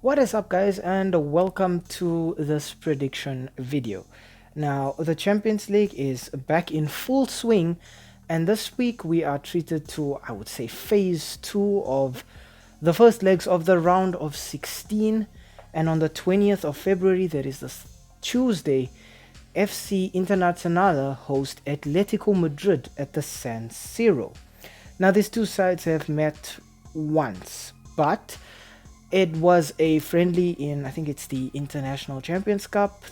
What is up, guys, and welcome to this prediction video. Now, the Champions League is back in full swing, and this week we are treated to, I would say, phase 2 of the first legs of the round of 16. And on the 20th of February, that is this Tuesday, FC Internazionale host Atletico Madrid at the San Siro. Now, these two sides have met once, but it was a friendly in, I think it's the International Champions Cup,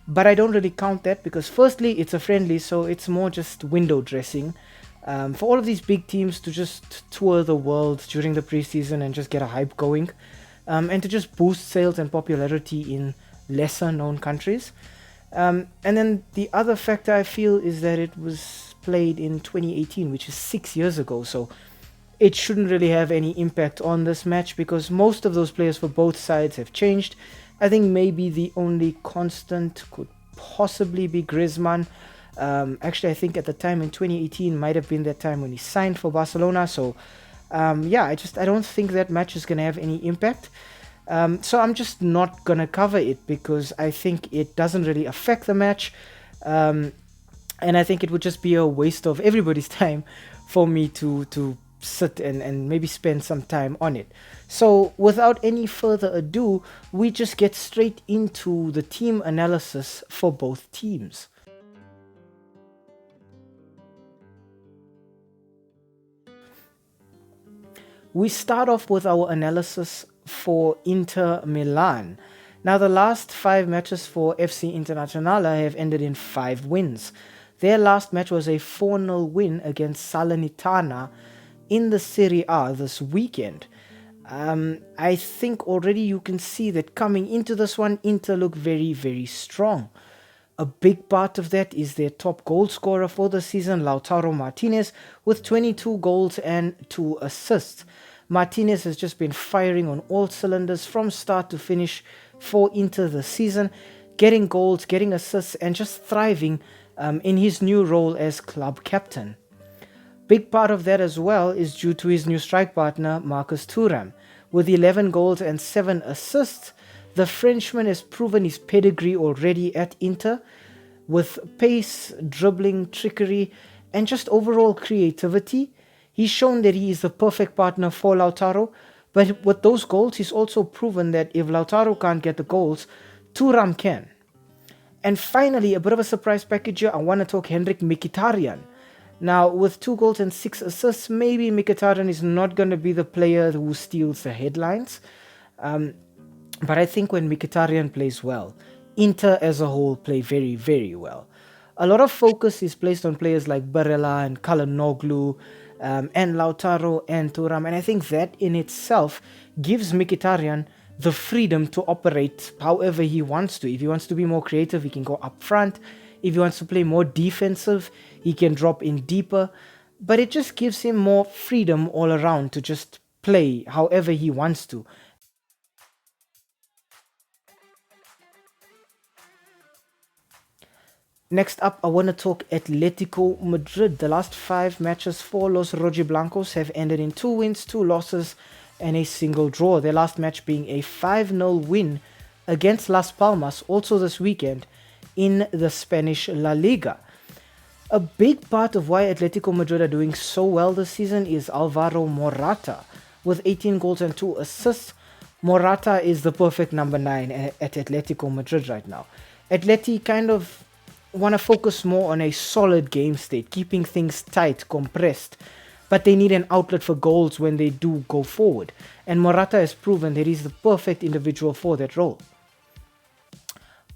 but I don't really count that because firstly it's a friendly, so it's more just window dressing for all of these big teams to just tour the world during the preseason and just get a hype going, and to just boost sales and popularity in lesser known countries. And then the other factor I feel is that it was played in 2018, which is 6 years ago, so it shouldn't really have any impact on this match because most of those players for both sides have changed. I think maybe the only constant could possibly be Griezmann. Actually, I think at the time in 2018 might have been that time when he signed for Barcelona. So yeah, I don't think that match is going to have any impact. So I'm just not going to cover it because I think it doesn't really affect the match. And I think it would just be a waste of everybody's time for me to sit and maybe spend some time on it. So without any further ado, we just get straight into the team analysis for both teams. We start off with our analysis for Inter Milan. Now, the last 5 matches for FC Internazionale have ended in 5 wins. Their last match was a 4-0 win against Salernitana in the Serie A this weekend. I think already you can see that coming into this one, Inter look very, very strong. A big part of that is their top goal scorer for the season, Lautaro Martinez, with 22 goals and 2 assists. Martinez has just been firing on all cylinders from start to finish for Inter this season, getting goals, getting assists, and just thriving in his new role as club captain. Big part of that as well is due to his new strike partner, Marcus Thuram. With 11 goals and 7 assists, the Frenchman has proven his pedigree already at Inter, with pace, dribbling, trickery, and just overall creativity. He's shown that he is the perfect partner for Lautaro, but with those goals, he's also proven that if Lautaro can't get the goals, Thuram can. And finally, a bit of a surprise package here, I want to talk Henrik Mkhitaryan. Now, with 2 goals and 6 assists, maybe Mkhitaryan is not going to be the player who steals the headlines. But I think when Mkhitaryan plays well, Inter as a whole play very, very well. A lot of focus is placed on players like Barella and Calhanoglu, and Lautaro and Thuram. And I think that in itself gives Mkhitaryan the freedom to operate however he wants to. If he wants to be more creative, he can go up front. If he wants to play more defensive, he can drop in deeper. But it just gives him more freedom all around to just play however he wants to. Next up, I want to talk Atletico Madrid. The last 5 matches for Los Rojiblancos have ended in 2 wins, 2 losses, and a single draw. Their last match being a 5-0 win against Las Palmas, also this weekend, in the Spanish La Liga. A big part of why Atletico Madrid are doing so well this season is Alvaro Morata. With 18 goals and 2 assists, Morata is the perfect number 9 at Atletico Madrid right now. Atleti kind of want to focus more on a solid game state, keeping things tight, compressed, but they need an outlet for goals when they do go forward. And Morata has proven that he's the perfect individual for that role.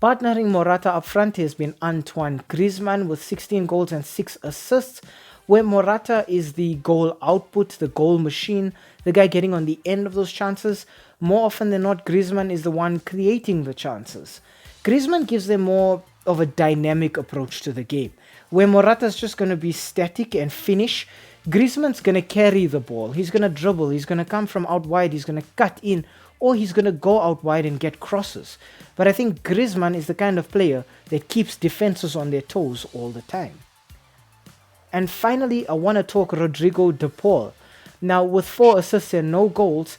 Partnering Morata up front has been Antoine Griezmann with 16 goals and 6 assists, where Morata is the goal output, the goal machine, the guy getting on the end of those chances. More often than not, Griezmann is the one creating the chances. Griezmann gives them more of a dynamic approach to the game, where Morata's just going to be static and finish. Griezmann's going to carry the ball, he's going to dribble, he's going to come from out wide, he's going to cut in, or he's going to go out wide and get crosses. But I think Griezmann is the kind of player that keeps defenses on their toes all the time. And finally, I want to talk Rodrigo de Paul. Now, with 4 assists and no goals,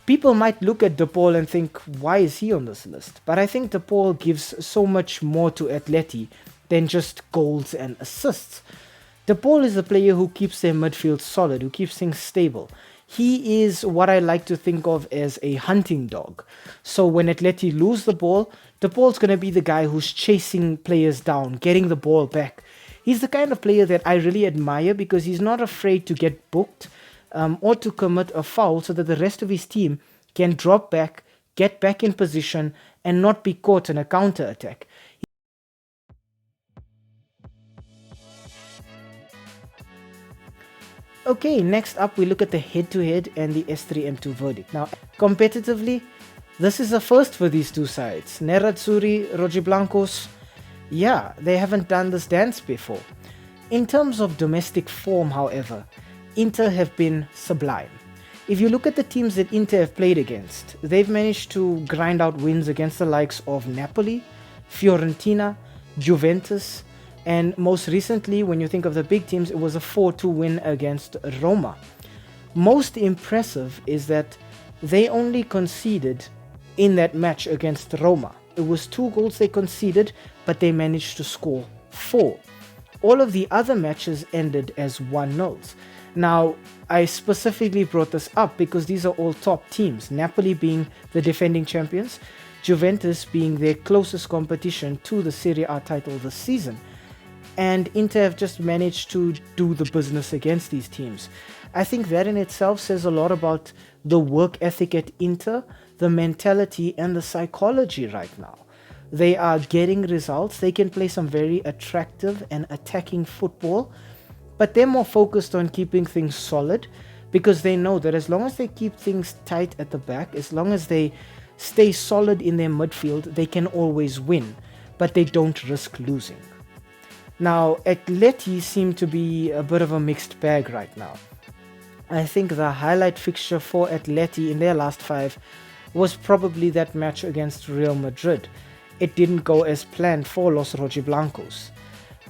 People might look at De Paul and think, why is he on this list? But I think De Paul gives so much more to Atleti than just goals and assists. De Paul is a player who keeps their midfield solid, who keeps things stable. He is what I like to think of as a hunting dog. So when Atleti lose the ball, De Paul's going to be the guy who's chasing players down, getting the ball back. He's the kind of player that I really admire because he's not afraid to get booked or to commit a foul so that the rest of his team can drop back, get back in position, and not be caught in a counter-attack. Okay, next up we look at the head-to-head and the S3M2 verdict. Now, competitively, this is a first for these two sides. Nerazzurri, Rojiblancos, yeah, they haven't done this dance before. In terms of domestic form, however, Inter have been sublime. If you look at the teams that Inter have played against, they've managed to grind out wins against the likes of Napoli, Fiorentina, Juventus, and most recently, when you think of the big teams, it was a 4-2 win against Roma. Most impressive is that they only conceded in that match against Roma. It was 2 goals they conceded, but they managed to score 4. All of the other matches ended as 1-0s. Now, I specifically brought this up because these are all top teams, Napoli being the defending champions, Juventus being their closest competition to the Serie A title this season. And Inter have just managed to do the business against these teams. I think that in itself says a lot about the work ethic at Inter, the mentality and the psychology right now. They are getting results. They can play some very attractive and attacking football, but they're more focused on keeping things solid because they know that as long as they keep things tight at the back, as long as they stay solid in their midfield, they can always win, but they don't risk losing. Now, Atleti seem to be a bit of a mixed bag right now. I think the highlight fixture for Atleti in their last 5 was probably that match against Real Madrid. It didn't go as planned for Los Rojiblancos.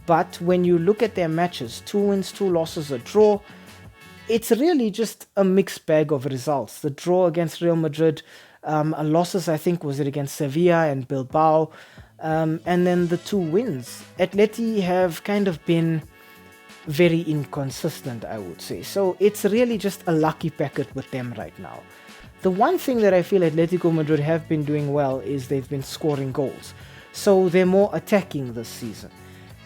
But when you look at their matches, 2 wins, 2 losses, a draw, it's really just a mixed bag of results. The draw against Real Madrid, losses I think was it against Sevilla and Bilbao, and then the 2 wins. Atleti have kind of been very inconsistent, I would say. So it's really just a lucky packet with them right now. The one thing that I feel Atletico Madrid have been doing well is they've been scoring goals. So they're more attacking this season.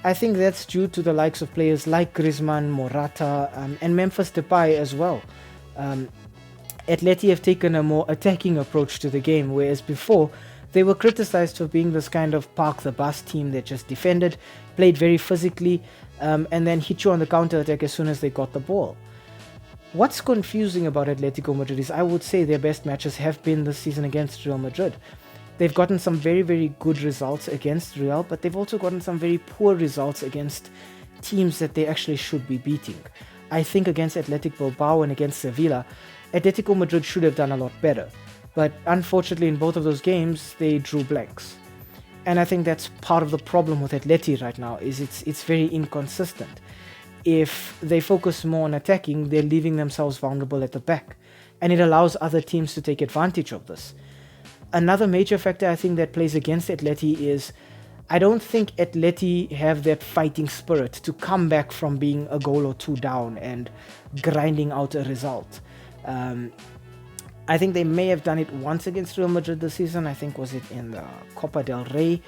I think that's due to the likes of players like Griezmann, Morata, and Memphis Depay as well. Atleti have taken a more attacking approach to the game, whereas before they were criticized for being this kind of park the bus team that just defended, played very physically, and then hit you on the counter-attack as soon as they got the ball. What's confusing about Atletico Madrid is I would say their best matches have been this season against Real Madrid. They've gotten some very, very good results against Real, but they've also gotten some very poor results against teams that they actually should be beating. I think against Athletic Bilbao and against Sevilla, Atletico Madrid should have done a lot better. But unfortunately in both of those games, they drew blanks. And I think that's part of the problem with Atleti right now, is it's very inconsistent. If they focus more on attacking, they're leaving themselves vulnerable at the back. And it allows other teams to take advantage of this. Another major factor I think that plays against Atleti is I don't think Atleti have that fighting spirit to come back from being a goal or 2 down and grinding out a result. I think they may have done it once against Real Madrid this season. I think was it in the Copa del Rey.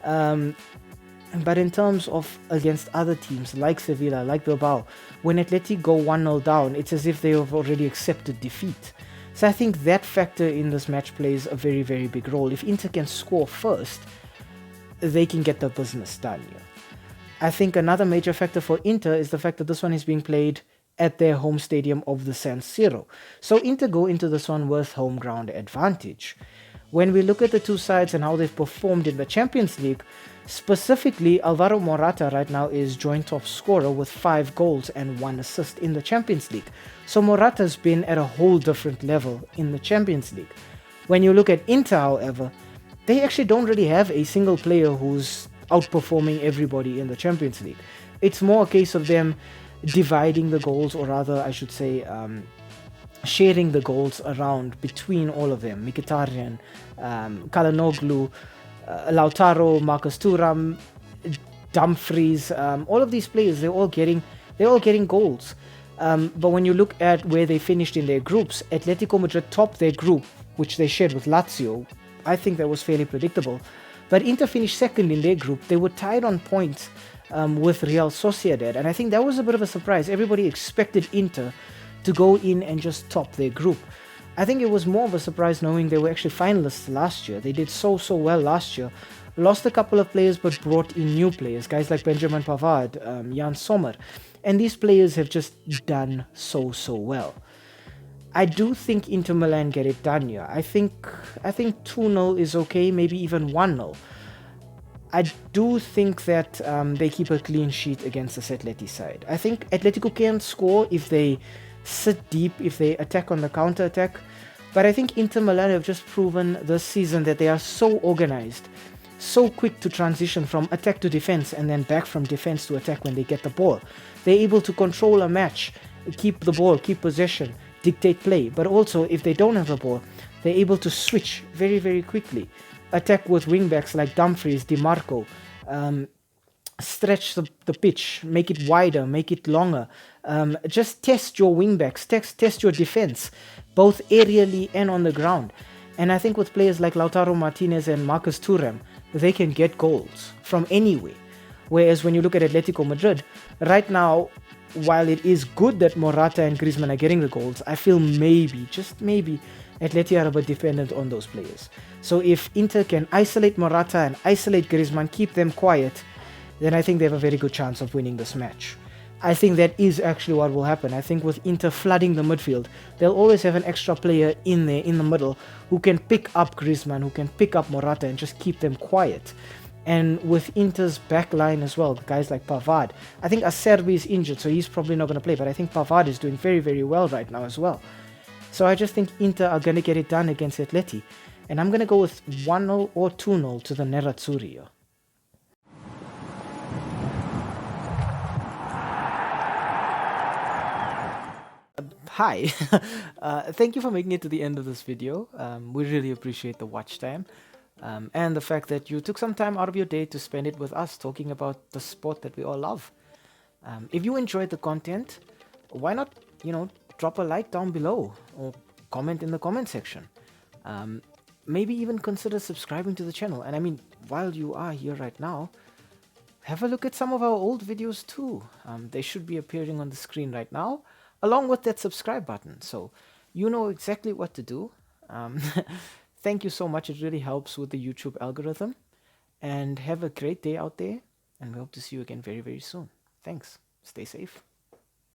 But in terms of against other teams like Sevilla, like Bilbao, when Atleti go 1-0 down, it's as if they have already accepted defeat. So I think that factor in this match plays a very, very big role. If Inter can score first, they can get the business done here. I think another major factor for Inter is the fact that this one is being played at their home stadium of the San Siro. So Inter go into this one with home ground advantage. When we look at the two sides and how they've performed in the Champions League, specifically Alvaro Morata right now is joint top scorer with 5 goals and 1 assist in the Champions League. So Morata's been at a whole different level in the Champions League. When you look at Inter, however, they actually don't really have a single player who's outperforming everybody in the Champions League. It's more a case of them dividing the goals, or rather I should say sharing the goals around between all of them. Mkhitaryan, Kalanoglu, Lautaro, Marcus Thuram, Dumfries, all of these players, they're all getting goals. But when you look at where they finished in their groups, Atletico Madrid topped their group, which they shared with Lazio. I think that was fairly predictable. But Inter finished second in their group. They were tied on points with Real Sociedad, and I think that was a bit of a surprise. Everybody expected Inter to go in and just top their group. I think it was more of a surprise knowing they were actually finalists last year. They did so well last year. Lost a couple of players but brought in new players, guys like Benjamin Pavard, Jan Sommer, and these players have just done so well. I do think Inter Milan get it done here. I think 2-0 is okay, maybe even 1-0. I do think that they keep a clean sheet against this Atleti side. I think Atletico can score if they sit deep, if they attack on the counter-attack. But I think Inter Milan have just proven this season that they are so organized, so quick to transition from attack to defense and then back from defense to attack when they get the ball. They're able to control a match, keep the ball, keep possession, dictate play. But also, if they don't have the ball, they're able to switch very quickly. Attack with wingbacks like Dumfries, Di Marco, stretch the pitch, make it wider, make it longer. Just test your wingbacks, test your defense, both aerially and on the ground. And I think with players like Lautaro Martinez and Marcus Thuram, they can get goals from anywhere. Whereas when you look at Atletico Madrid, right now, while it is good that Morata and Griezmann are getting the goals, I feel maybe, just maybe, Atleti are a bit dependent on those players. So if Inter can isolate Morata and isolate Griezmann, keep them quiet, then I think they have a very good chance of winning this match. I think that is actually what will happen. I think with Inter flooding the midfield, they'll always have an extra player in there, in the middle, who can pick up Griezmann, who can pick up Morata and just keep them quiet. And with Inter's back line as well, guys like Pavard. I think Acerbi is injured, so he's probably not going to play, but I think Pavard is doing very well right now as well. So I just think Inter are going to get it done against Atleti. And I'm going to go with 1-0 or 2-0 to the Nerazzurri. Hi, thank you for making it to the end of this video. We really appreciate the watch time and the fact that you took some time out of your day to spend it with us talking about the sport that we all love. If you enjoyed the content, why not, drop a like down below or comment in the comment section. Maybe even consider subscribing to the channel. And I mean, while you are here right now, have a look at some of our old videos too. They should be appearing on the screen right now, along with that subscribe button. So you know exactly what to do. Thank you so much. It really helps with the YouTube algorithm. And have a great day out there. And we hope to see you again very soon. Thanks. Stay safe.